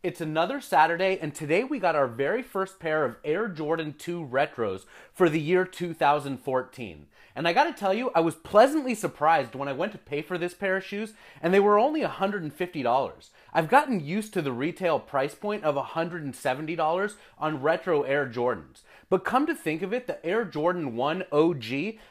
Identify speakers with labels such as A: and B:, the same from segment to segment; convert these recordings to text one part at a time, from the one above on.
A: It's another Saturday, and today we got our very first pair of Air Jordan 2 Retros for the year 2014. And I gotta tell you, I was pleasantly surprised when I went to pay for this pair of shoes, and they were only $150. I've gotten used to the retail price point of $170 on retro Air Jordans. But come to think of it, the Air Jordan 1 OG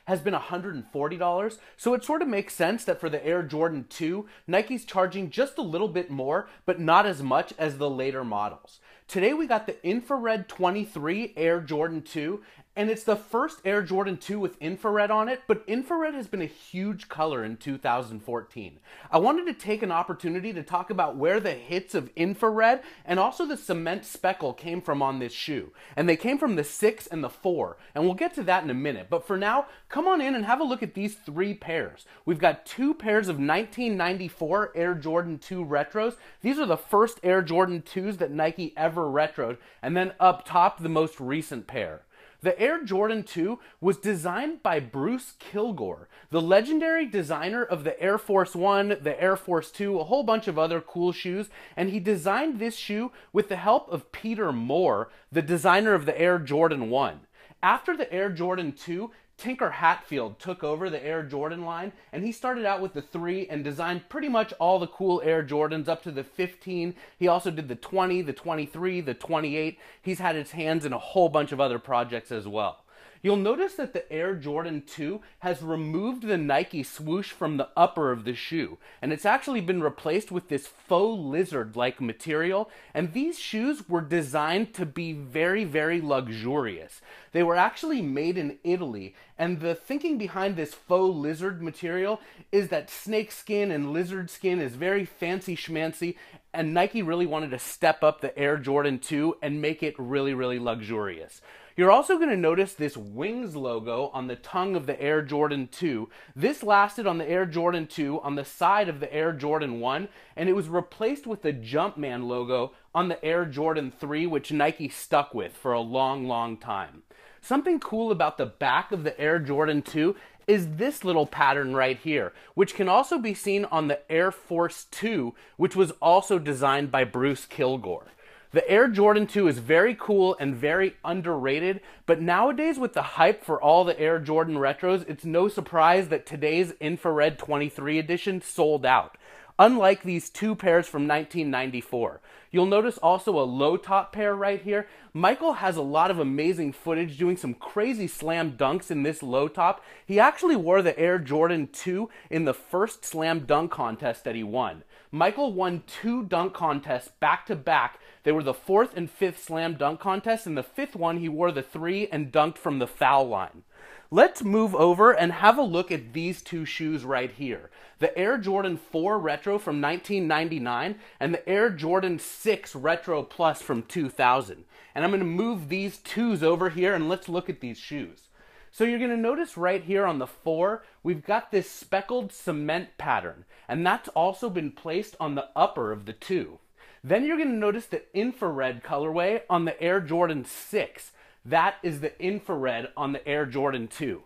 A: has been $140, so it sort of makes sense that for the Air Jordan 2, Nike's charging just a little bit more, but not as much as the later models. Today we got the Infrared 23 Air Jordan 2, and it's the first Air Jordan 2 with infrared on it, but infrared has been a huge color in 2014. I wanted to take an opportunity to talk about where the hits of infrared and also the cement speckle came from on this shoe. And they came from the 6 and the 4, and we'll get to that in a minute. But for now, come on in and have a look at these three pairs. We've got two pairs of 1994 Air Jordan 2 Retros. These are the first Air Jordan 2s that Nike ever retroed, and then up top, the most recent pair. The Air Jordan 2 was designed by Bruce Kilgore, the legendary designer of the Air Force 1, the Air Force 2, a whole bunch of other cool shoes, and he designed this shoe with the help of Peter Moore, the designer of the Air Jordan 1. After the Air Jordan 2, Tinker Hatfield took over the Air Jordan line, and he started out with the 3 and designed pretty much all the cool Air Jordans up to the 15. He also did the 20, the 23, the 28. He's had his hands in a whole bunch of other projects as well. You'll notice that the Air Jordan 2 has removed the Nike swoosh from the upper of the shoe, and it's actually been replaced with this faux lizard-like material, and these shoes were designed to be very, very luxurious. They were actually made in Italy, and the thinking behind this faux lizard material is that snake skin and lizard skin is very fancy schmancy, and Nike really wanted to step up the Air Jordan 2 and make it really, really luxurious. You're also going to notice this wings logo on the tongue of the Air Jordan 2. This lasted on the Air Jordan 2 on the side of the Air Jordan 1, and it was replaced with the Jumpman logo on the Air Jordan 3, which Nike stuck with for a long, long time. Something cool about the back of the Air Jordan 2 is this little pattern right here, which can also be seen on the Air Force 2, which was also designed by Bruce Kilgore. The Air Jordan 2 is very cool and very underrated, but nowadays with the hype for all the Air Jordan Retros, it's no surprise that today's Infrared 23 edition sold out. Unlike these two pairs from 1994. You'll notice also a low top pair right here. Michael has a lot of amazing footage doing some crazy slam dunks in this low top. He actually wore the Air Jordan 2 in the first slam dunk contest that he won. Michael won 2 dunk contests back to back. They were the 4th and 5th slam dunk contests, and the 5th one he wore the 3 and dunked from the foul line. Let's move over and have a look at these two shoes right here. The Air Jordan 4 Retro from 1999 and the Air Jordan 6 Retro Plus from 2000. And I'm going to move these twos over here and let's look at these shoes. So you're going to notice right here on the 4, we've got this speckled cement pattern, and that's also been placed on the upper of the 2. Then you're going to notice the infrared colorway on the Air Jordan 6. That is the infrared on the Air Jordan 2.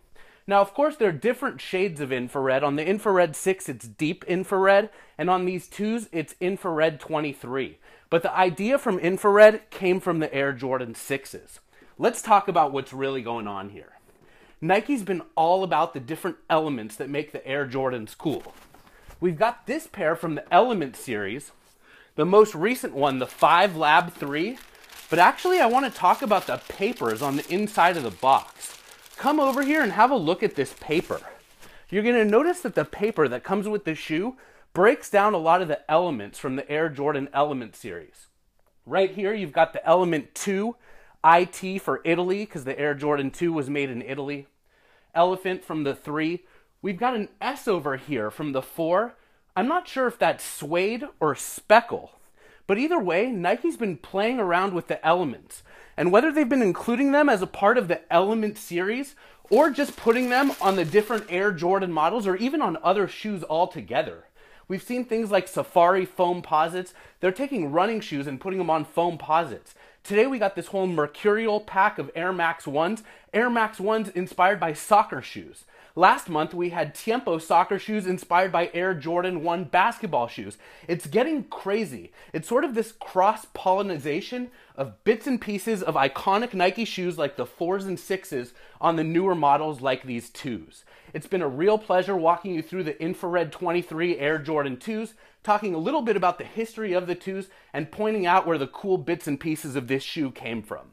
A: Now, of course, there are different shades of infrared. On the Infrared 6, it's deep infrared, and on these 2s, it's Infrared 23. But the idea from infrared came from the Air Jordan 6s. Let's talk about what's really going on here. Nike's been all about the different elements that make the Air Jordans cool. We've got this pair from the Element series, the most recent one, the 5 Lab 3, but actually I want to talk about the papers on the inside of the box. Come over here and have a look at this paper. You're going to notice that the paper that comes with the shoe breaks down a lot of the elements from the Air Jordan Element series. Right here you've got the Element 2, IT for Italy, because the Air Jordan 2 was made in Italy. Elephant from the 3. We've got an S over here from the 4. I'm not sure if that's suede or speckle. But either way, Nike's been playing around with the elements. And whether they've been including them as a part of the Element series, or just putting them on the different Air Jordan models, or even on other shoes altogether. We've seen things like Safari foam posits. They're taking running shoes and putting them on foam posits. Today we got this whole mercurial pack of Air Max 1s. Air Max 1s inspired by soccer shoes. Last month, we had Tiempo soccer shoes inspired by Air Jordan 1 basketball shoes. It's getting crazy. It's sort of this cross-pollination of bits and pieces of iconic Nike shoes like the 4s and 6s on the newer models like these 2s. It's been a real pleasure walking you through the Infrared 23 Air Jordan 2s, talking a little bit about the history of the 2s, and pointing out where the cool bits and pieces of this shoe came from.